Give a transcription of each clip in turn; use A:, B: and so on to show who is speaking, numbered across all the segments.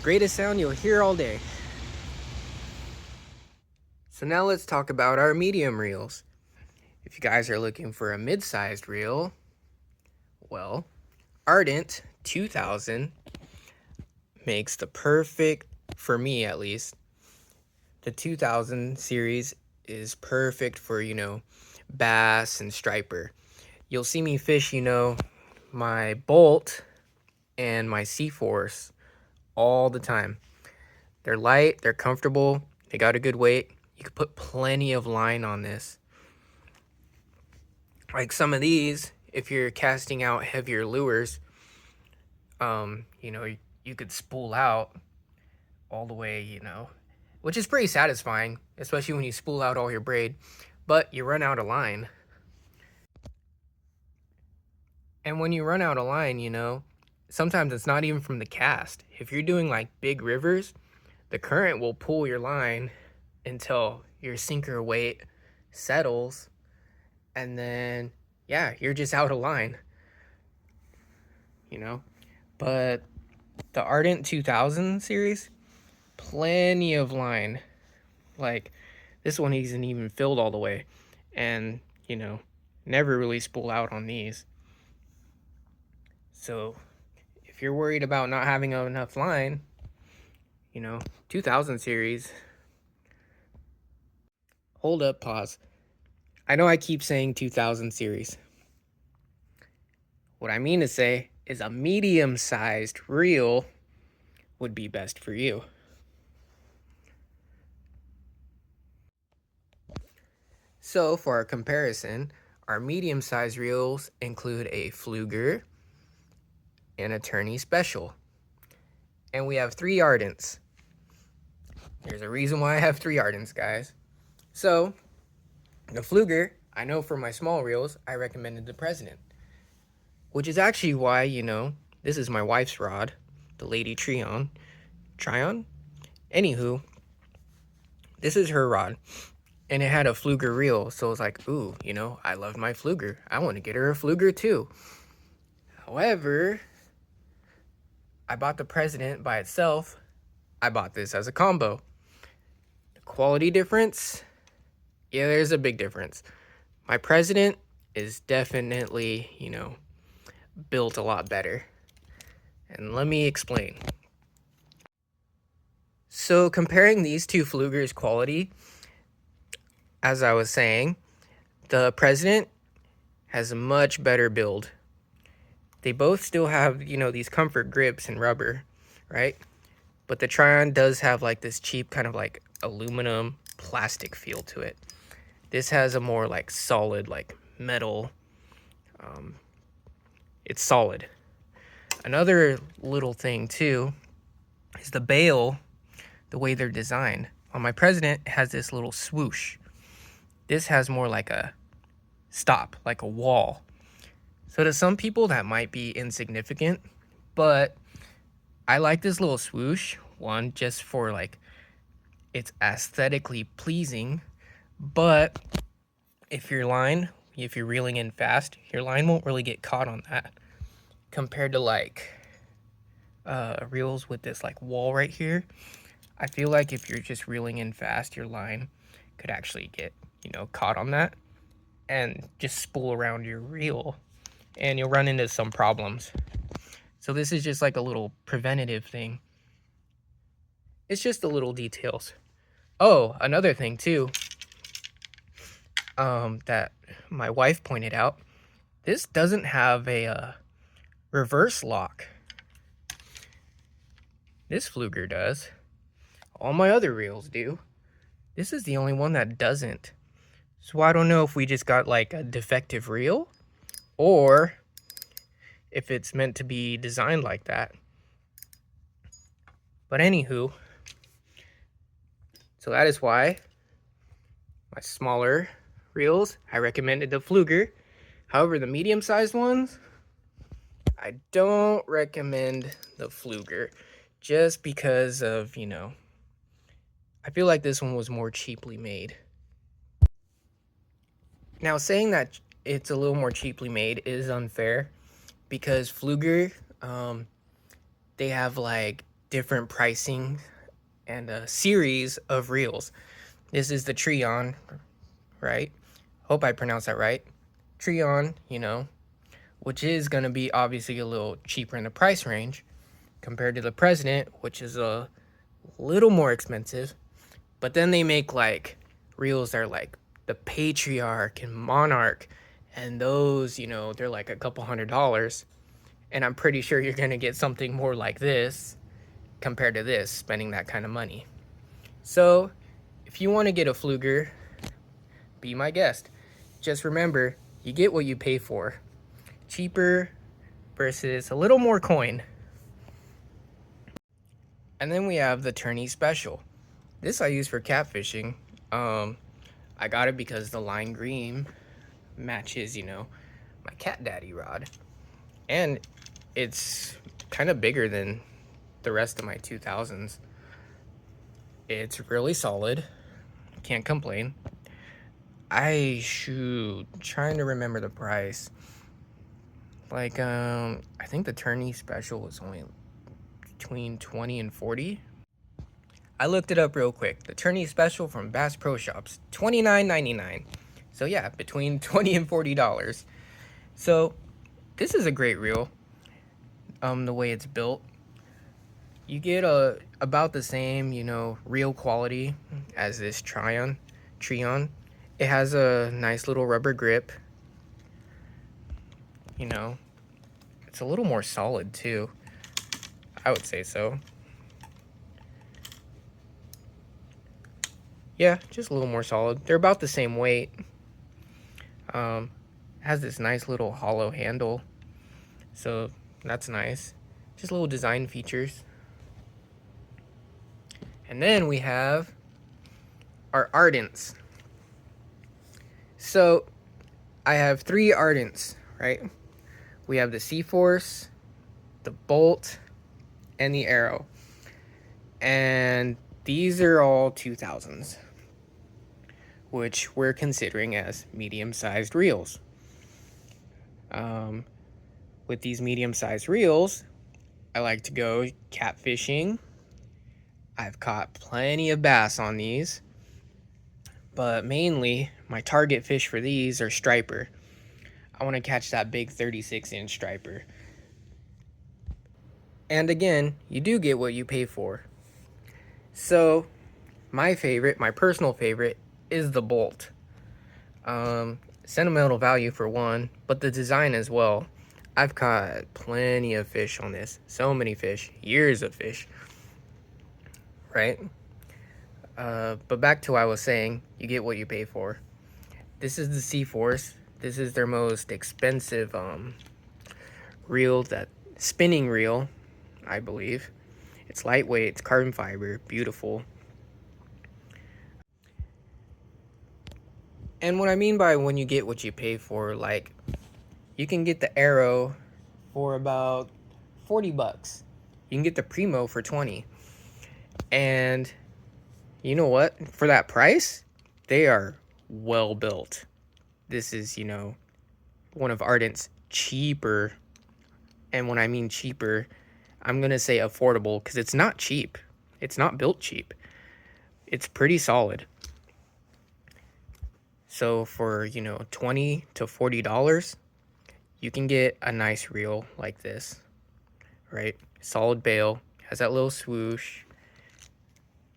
A: greatest sound you'll hear all day. So now let's talk about our medium reels. If you guys are looking for a mid-sized reel, well, Ardent 2000 makes the perfect, for me at least, the 2000 series is perfect for, bass and striper. You'll see me fish, my Bolt and my Seaforce all the time. They're light, they're comfortable, they got a good weight. You could put plenty of line on this. Like some of these, if you're casting out heavier lures, you could spool out all the way, which is pretty satisfying, especially when you spool out all your braid, but you run out of line. And when you run out of line, sometimes it's not even from the cast. If you're doing like big rivers, the current will pull your line until your sinker weight settles, and then, yeah, you're just out of line, But the Ardent 2000 series, plenty of line. Like, this one isn't even filled all the way. And, never really spool out on these. So, if you're worried about not having enough line, 2000 series. Hold up, pause. I know I keep saying 2000 series. What I mean to say is a medium-sized reel would be best for you. So for our comparison, our medium-sized reels include a Pflueger and a Tourney Special. And we have 3 Ardents. There's a reason why I have 3 Ardents, guys. So, the Pflueger, I know for my small reels, I recommended the President. Which is actually why, this is my wife's rod, the Lady Tryon. Anywho, this is her rod. And it had a Pflueger reel, so I was like, ooh, I love my Pflueger. I want to get her a Pflueger too. However, I bought the President by itself. I bought this as a combo. The quality difference, yeah, there's a big difference. My President is definitely, built a lot better. And let me explain. So comparing these two Pflueger's quality, as I was saying, the President has a much better build. They both still have, these comfort grips and rubber, right? But the Tryon does have like this cheap kind of like aluminum plastic feel to it. This has a more like solid, like metal. It's solid. Another little thing too is the bail, the way they're designed. On my President, it has this little swoosh. This has more like a stop, like a wall. So to some people that might be insignificant, but I like this little swoosh, one, just for like, it's aesthetically pleasing, but if you're reeling in fast, your line won't really get caught on that. Compared to like reels with this like wall right here, I feel like if you're just reeling in fast, your line could actually get, caught on that and just spool around your reel and you'll run into some problems. So this is just like a little preventative thing. It's just the little details. Oh, another thing too, that my wife pointed out, this doesn't have a reverse lock. This Pflueger does. All my other reels do. This is the only one that doesn't. So I don't know if we just got like a defective reel or if it's meant to be designed like that. But anywho, so that is why my smaller reels, I recommended the Pflueger. However, the medium-sized ones, I don't recommend the Pflueger just because of, I feel like this one was more cheaply made. Now, saying that it's a little more cheaply made is unfair because Pflueger, they have like different pricing and a series of reels. This is the Treon, right? Hope I pronounced that right. Treon, which is going to be obviously a little cheaper in the price range compared to the President, which is a little more expensive. But then they make like reels that are like the Patriarch and Monarch, and those, they're like a couple $100. And I'm pretty sure you're going to get something more like this compared to this, spending that kind of money. So if you want to get a Pflueger, be my guest. Just remember, you get what you pay for. Cheaper versus a little more coin. And then we have the Tourney Special. This I use for catfishing. I got it because the lime green matches, my Cat Daddy rod. And it's kind of bigger than the rest of my 2000s. It's really solid. Can't complain. Trying to remember the price. Like, I think the Tourney Special was only between 20 and 40. I looked it up real quick. The Tourney Special from Bass Pro Shops, $29.99. So yeah, between $20 and $40. So this is a great reel. The way it's built, you get about the same, reel quality as this Treon. It has a nice little rubber grip. It's a little more solid too. I would say so. Yeah, just a little more solid. They're about the same weight. Has this nice little hollow handle, so that's nice. Just little design features. And then we have our Ardents. So I have 3 Ardents, right? We have the Seaforce, the Bolt, and the Arrow. And these are all 2000s, which we're considering as medium-sized reels. With these medium-sized reels, I like to go catfishing. I've caught plenty of bass on these, but mainly my target fish for these are striper. I want to catch that big 36-inch striper. And again, you do get what you pay for. So my personal favorite, is the Bolt. Sentimental value for one, but the design as well. I've caught plenty of fish on this. So many fish. Years of fish. Right? But back to what I was saying, you get what you pay for. This is the Seaforce. This is their most expensive reel, that spinning reel, I believe. It's lightweight, it's carbon fiber, beautiful. And what I mean by when you get what you pay for, like, you can get the Arrow for about $40. You can get the Primo for 20. And you know what? For that price, they are well built. This is, one of Ardent's cheaper. And when I mean cheaper, I'm going to say affordable, because it's not cheap. It's not built cheap. It's pretty solid. So for, $20 to $40, you can get a nice reel like this, right? Solid bail, has that little swoosh.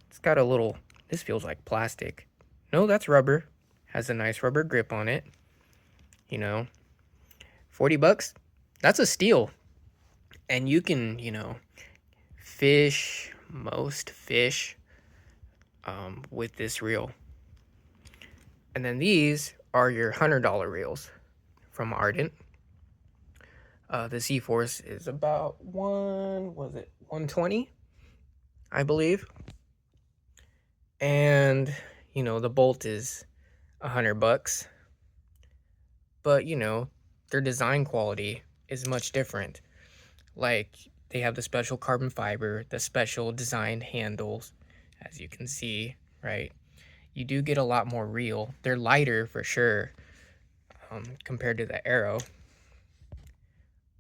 A: It's got a little, this feels like plastic. No, that's rubber. Has a nice rubber grip on it. $40, that's a steal. And you can, fish most fish with this reel. And then these are your $100 reels from Ardent. The Seaforce is about 120, I believe. And, the Bolt is $100. But, their design quality is much different. Like, they have the special carbon fiber, the special designed handles, as you can see, right? You do get a lot more reel. They're lighter for sure, compared to the Arrow.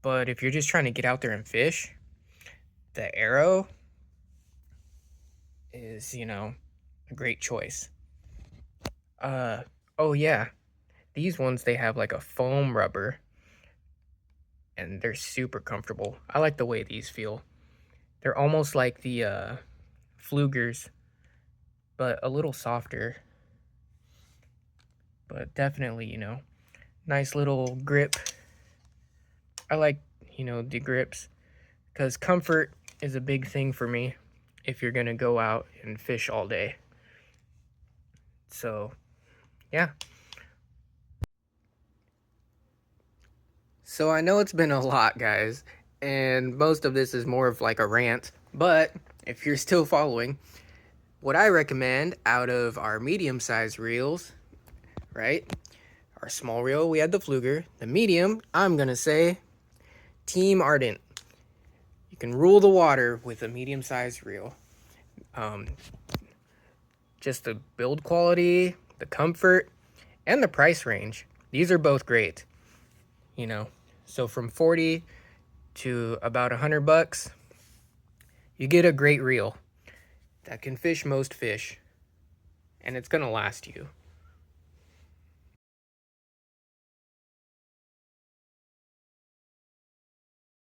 A: But if you're just trying to get out there and fish, the Arrow is, you know, a great choice. Oh yeah, these ones, they have like a foam rubber and they're super comfortable. I like the way these feel. They're almost like the Flugers, but a little softer. But definitely, you know, nice little grip. I like, you know, the grips because comfort is a big thing for me if you're gonna go out and fish all day. So, yeah. So I know it's been a lot, guys, and most of this is more of like a rant, but if you're still following, what I recommend out of our medium-sized reels, right? Our small reel, we had the Fluger. The medium, I'm gonna say Team Ardent. You can rule the water with a medium-sized reel. Just the build quality, the comfort, and the price range. These are both great, you know. So from 40 to about $100, you get a great reel that can fish most fish, and it's gonna last you.